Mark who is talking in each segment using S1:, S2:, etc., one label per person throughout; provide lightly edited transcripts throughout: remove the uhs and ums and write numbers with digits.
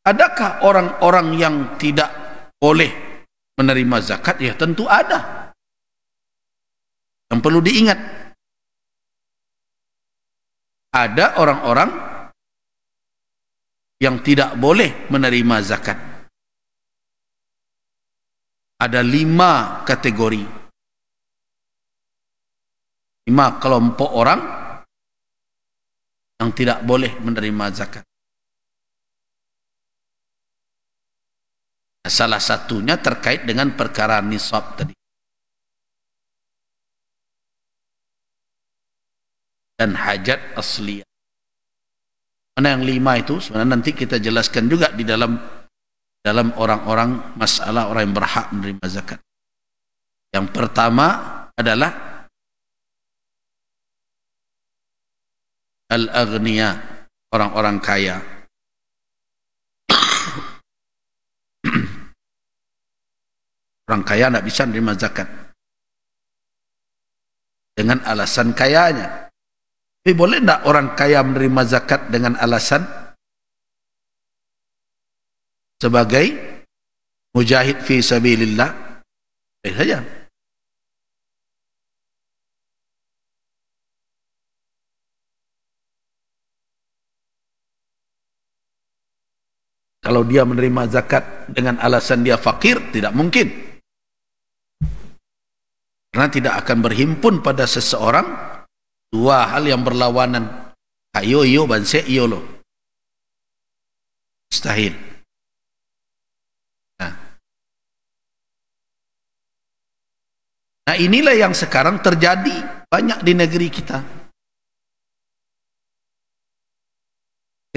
S1: Adakah orang-orang yang tidak boleh menerima zakat? Ya tentu ada. Yang perlu diingat, ada orang-orang yang tidak boleh menerima zakat. Ada 5 kategori, 5 kelompok orang yang tidak boleh menerima zakat. Salah satunya terkait dengan perkara nisab tadi. Dan hajat asliyah. Mana yang 5 itu? Sebenarnya nanti kita jelaskan juga di dalam orang-orang, masalah orang yang berhak menerima zakat. Yang pertama adalah al-aghniya, orang-orang kaya. Orang kaya tidak bisa menerima zakat dengan alasan kayanya. Tapi boleh tidak orang kaya menerima zakat dengan alasan sebagai mujahid fi sabilillah? Boleh saja. Kalau dia menerima zakat dengan alasan dia fakir, tidak mungkin. Karena tidak akan berhimpun pada seseorang 2 hal yang berlawanan. Kayo iyo banse iyo lo. Mustahil. Nah inilah yang sekarang terjadi banyak di negeri kita.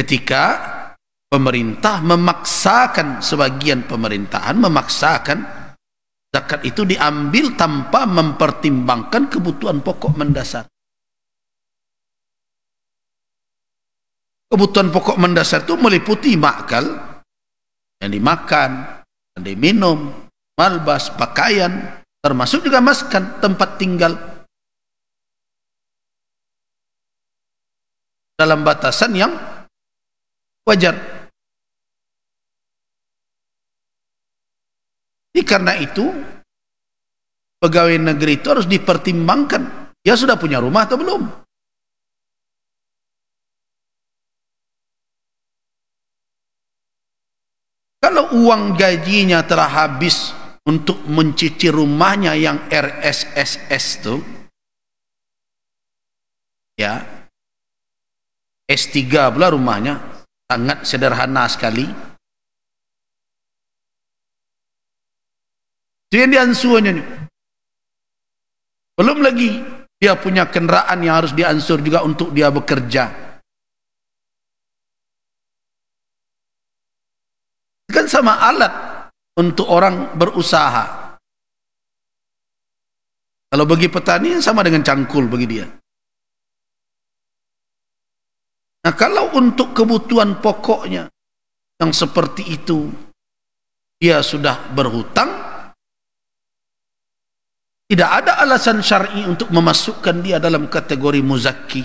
S1: Ketika pemerintah memaksakan, sebagian pemerintahan memaksakan zakat itu diambil tanpa mempertimbangkan kebutuhan pokok mendasar. Kebutuhan pokok mendasar itu meliputi makal, yang dimakan, yang diminum, malbas, pakaian, termasuk juga maskan, tempat tinggal, dalam batasan yang wajar. Karena itu pegawai negeri itu harus dipertimbangkan, dia sudah punya rumah atau belum. Kalau uang gajinya telah habis untuk mencicil rumahnya yang RSSS itu, ya S3 pula rumahnya, sangat sederhana sekali. Itu yang diansurnya nih. Belum lagi dia punya kendaraan yang harus diansur juga untuk dia bekerja. Kan sama alat untuk orang berusaha. Kalau bagi petani sama dengan cangkul bagi dia. Nah kalau untuk kebutuhan pokoknya yang seperti itu dia sudah berhutang, tidak ada alasan syar'i untuk memasukkan dia dalam kategori muzakki.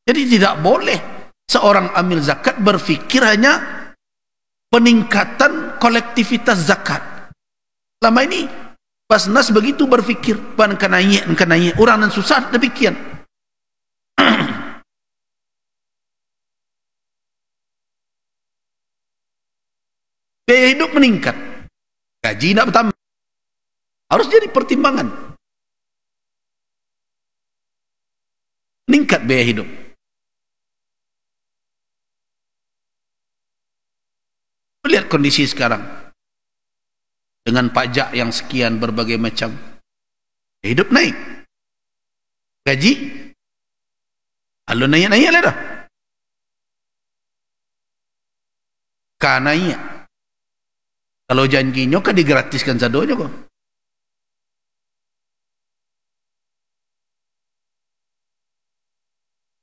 S1: Jadi tidak boleh seorang amil zakat berfikir hanya peningkatan kolektivitas zakat. Selama ini Basnas begitu berfikir, ban kanaya, orang yang susah demikian. Biaya hidup meningkat, gaji tidak bertambah, harus jadi pertimbangan. Meningkat biaya hidup. Lihat kondisi sekarang dengan pajak yang sekian berbagai macam, hidup naik, gaji alun naik lah dah, kananya kalau janjinya kan digratiskan sadonya kok.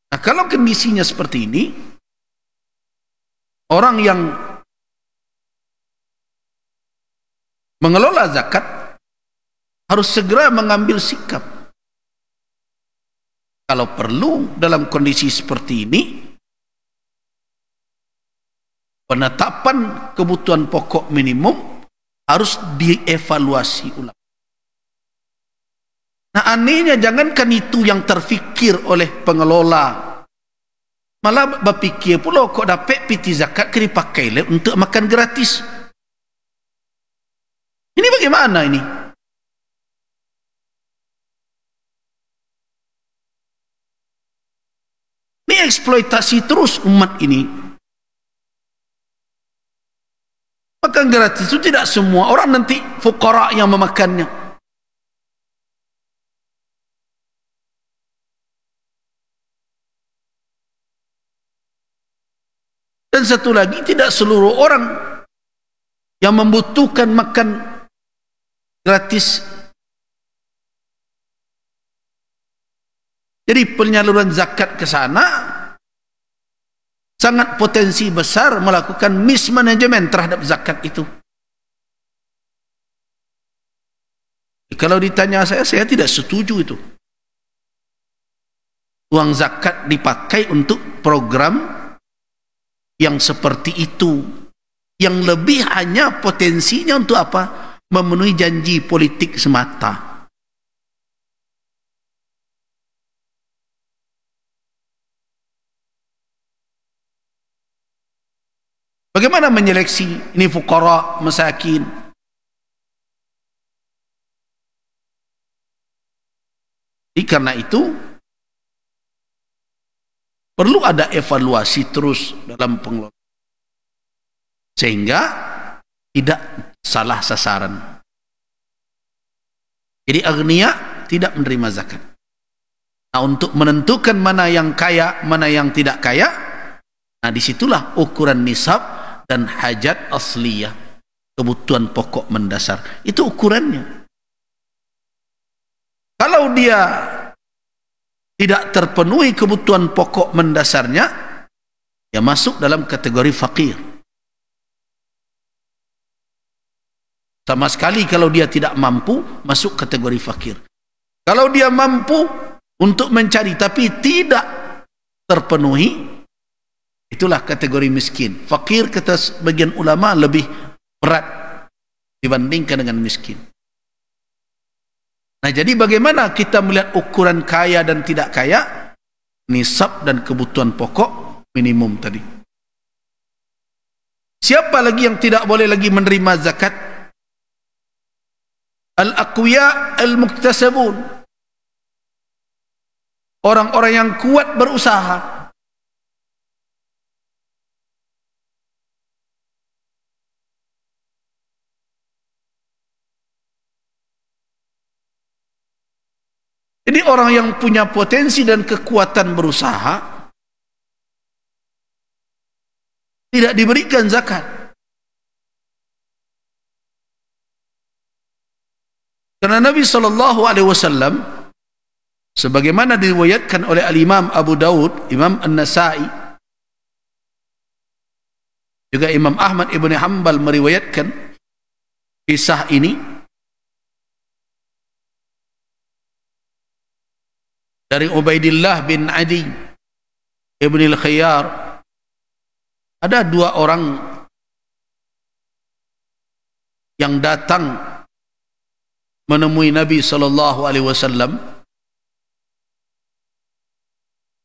S1: Nah kalau kondisinya seperti ini, orang yang mengelola zakat harus segera mengambil sikap. Kalau perlu dalam kondisi seperti ini, penetapan kebutuhan pokok minimum harus dievaluasi ulang. Nah, anehnya jangankan itu yang terfikir oleh pengelola, malah berpikir pula kok dapat piti zakat ke dipakai untuk makan gratis. Ini bagaimana ini? Ini eksploitasi terus umat ini. Makan gratis itu tidak semua orang nanti fuqara yang memakannya. Dan satu lagi, tidak seluruh orang yang membutuhkan makan gratis. Jadi penyaluran zakat ke sana sangat potensi besar melakukan mismanagement terhadap zakat itu. Kalau ditanya saya tidak setuju itu. Uang zakat dipakai untuk program yang seperti itu, yang lebih hanya potensinya untuk apa? Memenuhi janji politik semata. Bagaimana menyeleksi ini fuqara, masakin? Jadi karena itu perlu ada evaluasi terus dalam pengelolaan sehingga tidak salah sasaran. Jadi agniya tidak menerima zakat. Nah, untuk menentukan mana yang kaya, mana yang tidak kaya, nah disitulah ukuran nisab dan hajat asliyah, kebutuhan pokok mendasar. Itu ukurannya. Kalau dia tidak terpenuhi kebutuhan pokok mendasarnya, ya masuk dalam kategori fakir. Sama sekali kalau dia tidak mampu, masuk kategori fakir. Kalau dia mampu untuk mencari tapi tidak terpenuhi, itulah kategori miskin. Fakir kata sebagian ulama lebih berat dibandingkan dengan miskin. Nah, jadi bagaimana kita melihat ukuran kaya dan tidak kaya? Nisab dan kebutuhan pokok minimum tadi. Siapa lagi yang tidak boleh lagi menerima zakat? Al-aqwiya al-muktasabun. Orang-orang yang kuat berusaha. Jadi orang yang punya potensi dan kekuatan berusaha tidak diberikan zakat. Karena Nabi SAW sebagaimana diriwayatkan oleh Al-Imam Abu Dawud, Imam An-Nasai, juga Imam Ahmad Ibn Hanbal meriwayatkan kisah ini dari Ubaidillah bin Adi Ibn al-Khiyar. Ada dua orang yang datang menemui Nabi SAW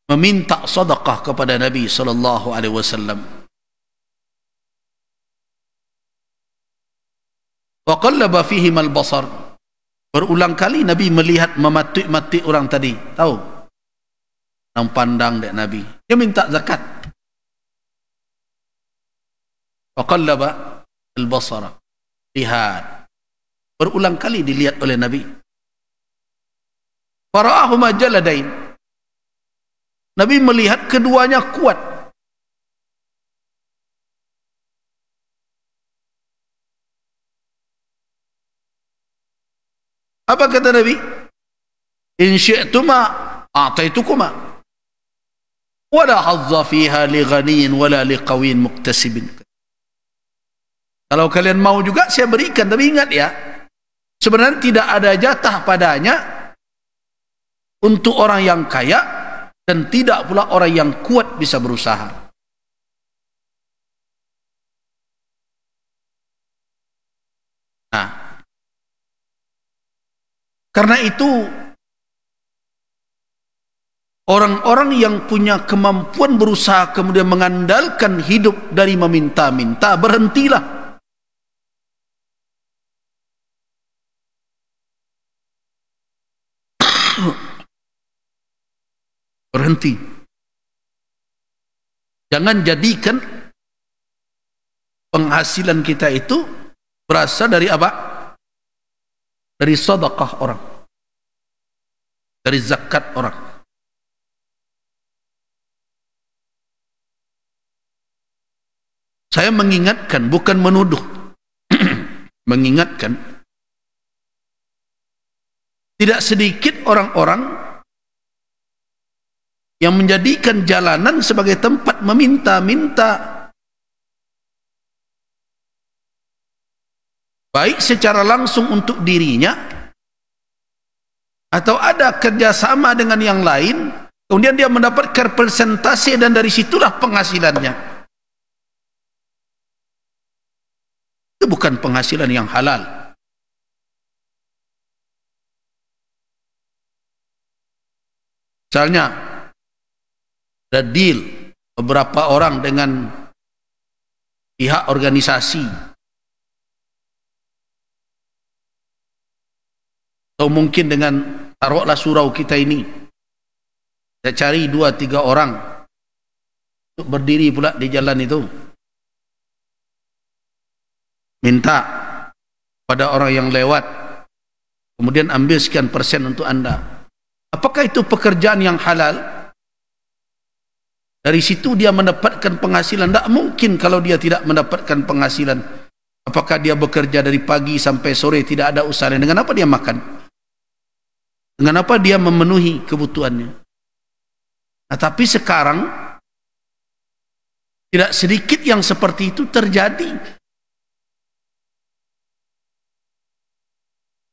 S1: meminta sedekah kepada Nabi SAW. Wa qallaba fihim al-basar. Berulang kali Nabi melihat mematik-matik orang tadi. Tahu? Nang pandang dek Nabi. Dia minta zakat. Faqallaba al-basara. Lihat. Berulang kali dilihat oleh Nabi. Fara'ahuma jaladain. Nabi melihat keduanya kuat. Apa kata Nabi? In syi'tuma a'taitukuma wala hazza fiha li ghaniyin wala li qawin muktasibin. Kalau kalian mau juga saya berikan, tapi ingat ya, sebenarnya tidak ada jatah padanya untuk orang yang kaya dan tidak pula orang yang kuat bisa berusaha. Karena itu orang-orang yang punya kemampuan berusaha kemudian mengandalkan hidup dari meminta-minta, berhentilah. Berhenti. Jangan jadikan penghasilan kita itu berasal dari apa? Dari sedekah orang, dari zakat orang. Saya mengingatkan, bukan menuduh. Mengingatkan, tidak sedikit orang-orang yang menjadikan jalanan sebagai tempat meminta-minta, baik secara langsung untuk dirinya atau ada kerjasama dengan yang lain, kemudian dia mendapatkan persentase dan dari situlah penghasilannya. Itu bukan penghasilan yang halal. Misalnya ada deal beberapa orang dengan pihak organisasi atau mungkin dengan taruhlah surau kita ini, saya cari 2-3 orang untuk berdiri pula di jalan itu, minta pada orang yang lewat, kemudian ambil sekian persen untuk anda. Apakah itu pekerjaan yang halal? Dari situ dia mendapatkan penghasilan? Tak mungkin kalau dia tidak mendapatkan penghasilan. Apakah dia bekerja dari pagi sampai sore tidak ada usaha? Dengan apa dia makan? Dengan apa dia memenuhi kebutuhannya? Nah, tapi sekarang tidak sedikit yang seperti itu terjadi.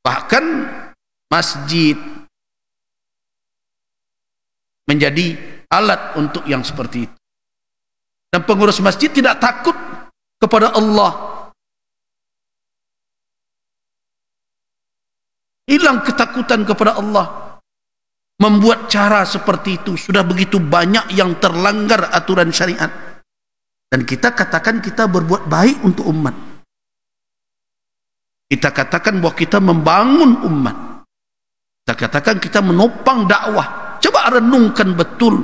S1: Bahkan masjid menjadi alat untuk yang seperti itu. Dan pengurus masjid tidak takut kepada Allah. Hilang ketakutan kepada Allah. Membuat cara seperti itu. Sudah begitu banyak yang terlanggar aturan syariat. Dan kita katakan kita berbuat baik untuk umat. Kita katakan bahwa kita membangun umat. Kita katakan kita menopang dakwah. Coba renungkan betul.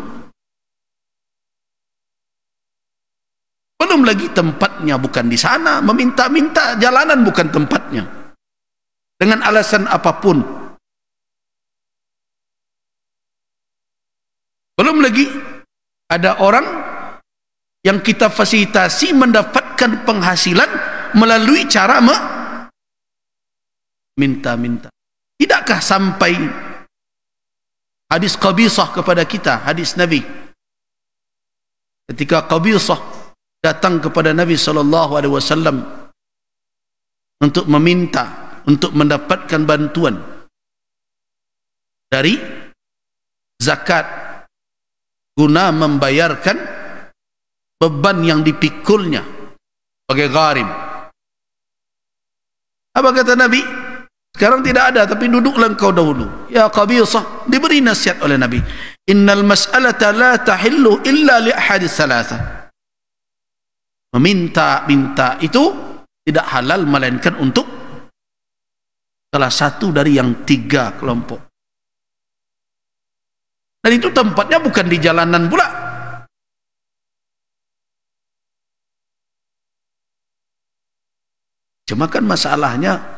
S1: Belum lagi tempatnya bukan di sana, meminta-minta jalanan bukan tempatnya. Dengan alasan apapun. Belum lagi ada orang yang kita fasilitasi mendapatkan penghasilan melalui cara minta-minta. Tidakkah sampai hadis Qabisah kepada kita, hadis Nabi, ketika Qabisah datang kepada Nabi SAW untuk meminta, untuk mendapatkan bantuan dari zakat guna membayarkan beban yang dipikulnya sebagai gharim. Apa kata Nabi? Sekarang tidak ada, tapi duduklah engkau dahulu. Ya Qabisah, diberi nasihat oleh Nabi. Innal mas'alata la tahillu illa li ahadis salasa. Meminta-minta itu tidak halal melainkan untuk salah satu dari yang 3 kelompok. Dan itu tempatnya bukan di jalanan pula. Cuma kan masalahnya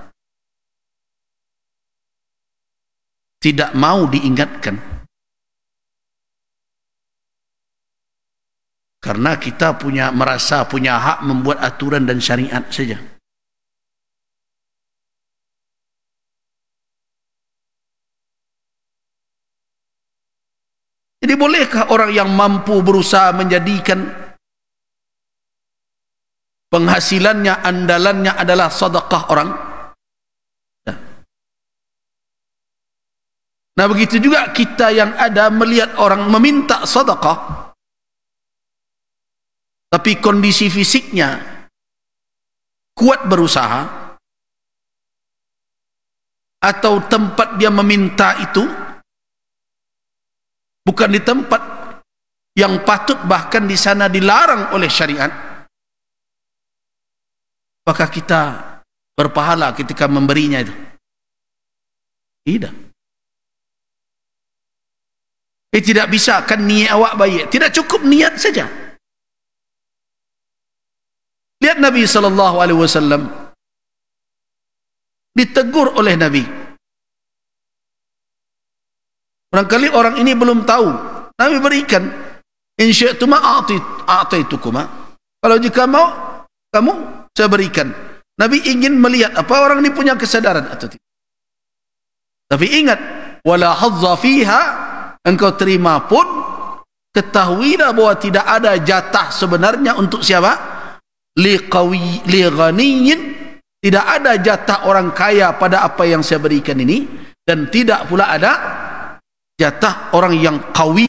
S1: tidak mau diingatkan. Karena kita merasa punya hak membuat aturan dan syariat saja. Jadi bolehkah orang yang mampu berusaha menjadikan penghasilannya, andalannya adalah sedekah orang? Nah, begitu juga kita yang ada melihat orang meminta sedekah, tapi kondisi fisiknya kuat berusaha, atau tempat dia meminta itu bukan di tempat yang patut, bahkan di sana dilarang oleh syariat, maka kita berpahala ketika memberinya itu? Tidak. Tidak bisa kan niat awak baik, tidak cukup niat saja. Lihat Nabi SAW ditegur oleh Nabi. Barangkali orang ini belum tahu, Nabi berikan, in syi'tuma a'taitukuma, kalau jika mau kamu, saya berikan. Nabi ingin melihat apa orang ini punya kesadaran atau tidak. Tapi ingat, wala hadza fiha, engkau terima pun ketahuilah bahwa tidak ada jatah sebenarnya untuk siapa? Li ghaniyin, tidak ada jatah orang kaya pada apa yang saya berikan ini, dan tidak pula ada jatah orang yang qawi.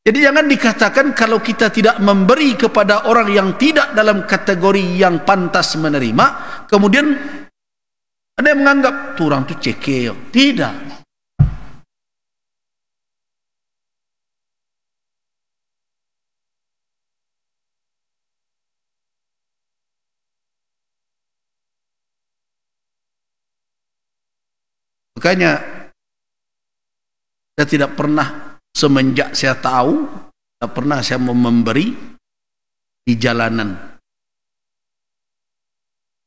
S1: Jadi jangan dikatakan kalau kita tidak memberi kepada orang yang tidak dalam kategori yang pantas menerima, kemudian ada yang menganggap tu orang tu cekeo. Tidak. Makanya saya tidak pernah, semenjak saya tahu, tidak pernah saya memberi di jalanan,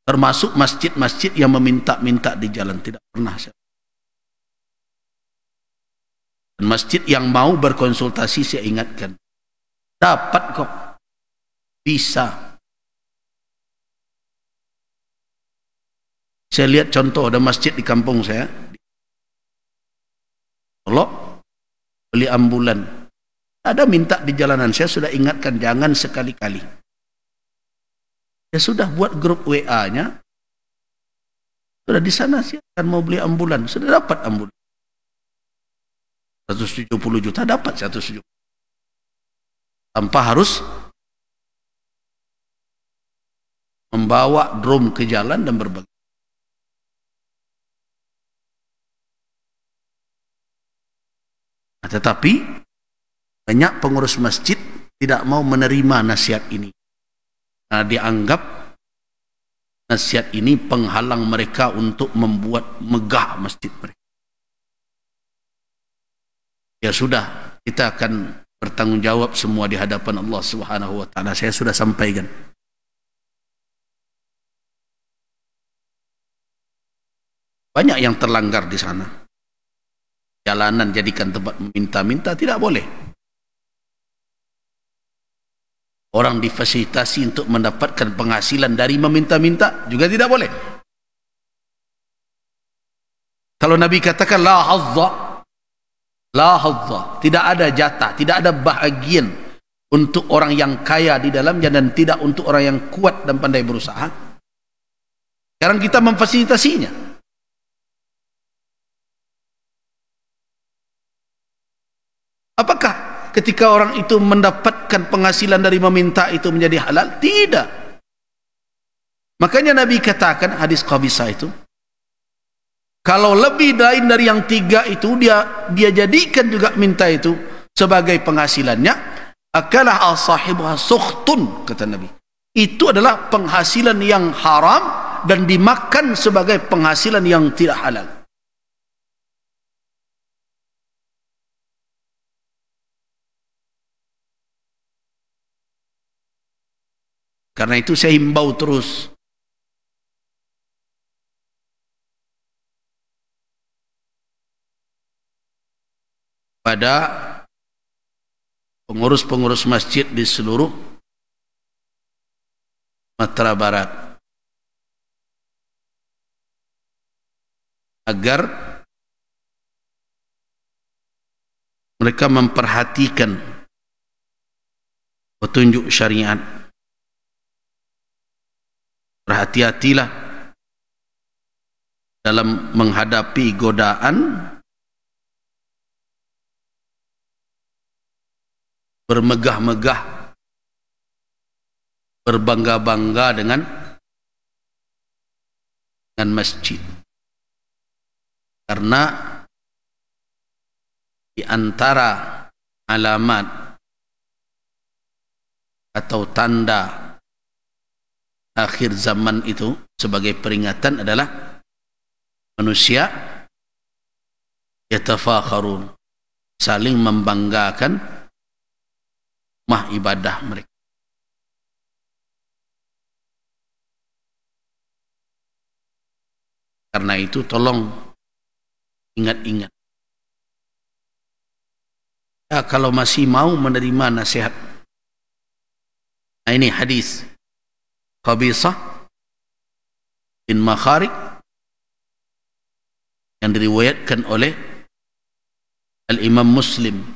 S1: termasuk masjid-masjid yang meminta-minta di jalan, tidak pernah saya. Dan masjid yang mau berkonsultasi saya ingatkan, dapat kok, bisa. Saya lihat contoh, ada masjid di kampung saya, kalau beli ambulan, ada minta di jalanan, saya sudah ingatkan jangan sekali-kali. Ya sudah buat grup WA-nya, sudah di sana siapkan mau beli ambulan, sudah dapat ambulan 170 juta, dapat 170 tanpa harus membawa drum ke jalan dan berbagi. Tetapi banyak pengurus masjid tidak mau menerima nasihat ini. Nah, dianggap nasihat ini penghalang mereka untuk membuat megah masjid mereka. Ya sudah, kita akan bertanggung jawab semua di hadapan Allah Subhanahu wa taala. Saya sudah sampaikan. Banyak yang terlanggar di sana. Jalanan jadikan tempat meminta-minta, tidak boleh. Orang difasilitasi untuk mendapatkan penghasilan dari meminta-minta juga tidak boleh. Kalau Nabi katakan la hadza, tidak ada jatah, tidak ada bahagian untuk orang yang kaya di dalamnya dan tidak untuk orang yang kuat dan pandai berusaha. Sekarang kita memfasilitasinya. Apakah ketika orang itu mendapatkan penghasilan dari meminta itu menjadi halal? Tidak. Makanya Nabi katakan, hadis Qabisah itu, kalau lebih lain dari yang tiga itu, dia jadikan juga minta itu sebagai penghasilannya, akalah al-sahibuha sukhtun, kata Nabi. Itu adalah penghasilan yang haram dan dimakan sebagai penghasilan yang tidak halal. Karena itu saya himbau terus pada pengurus-pengurus masjid di seluruh Sumatera Barat agar mereka memperhatikan petunjuk syariat. Berhati-hatilah dalam menghadapi godaan bermegah-megah, berbangga-bangga dengan dengan masjid. Karena di antara alamat atau tanda akhir zaman itu sebagai peringatan adalah manusia yatafakharun, saling membanggakan rumah ibadah mereka. Karena itu tolong ingat-ingat. Ya, kalau masih mau menerima nasihat. Nah, ini hadis Qabisah bin Makharik yang diriwayatkan oleh Al-Imam Muslim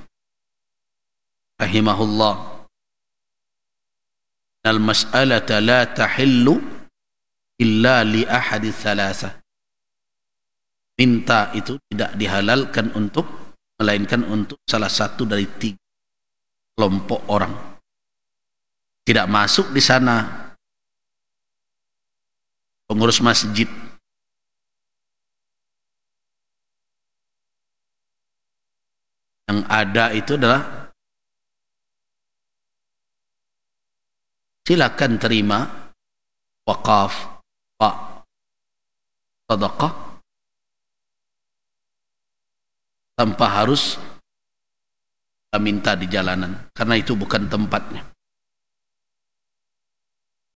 S1: rahimahullah. Al-mas'alata la tahillu illa li ahadi thalatha. Minta itu tidak dihalalkan untuk, melainkan untuk salah satu dari 3 kelompok orang. Tidak masuk di sana pengurus masjid, yang ada itu adalah silakan terima wakaf, sedekah tanpa harus minta di jalanan, karena itu bukan tempatnya.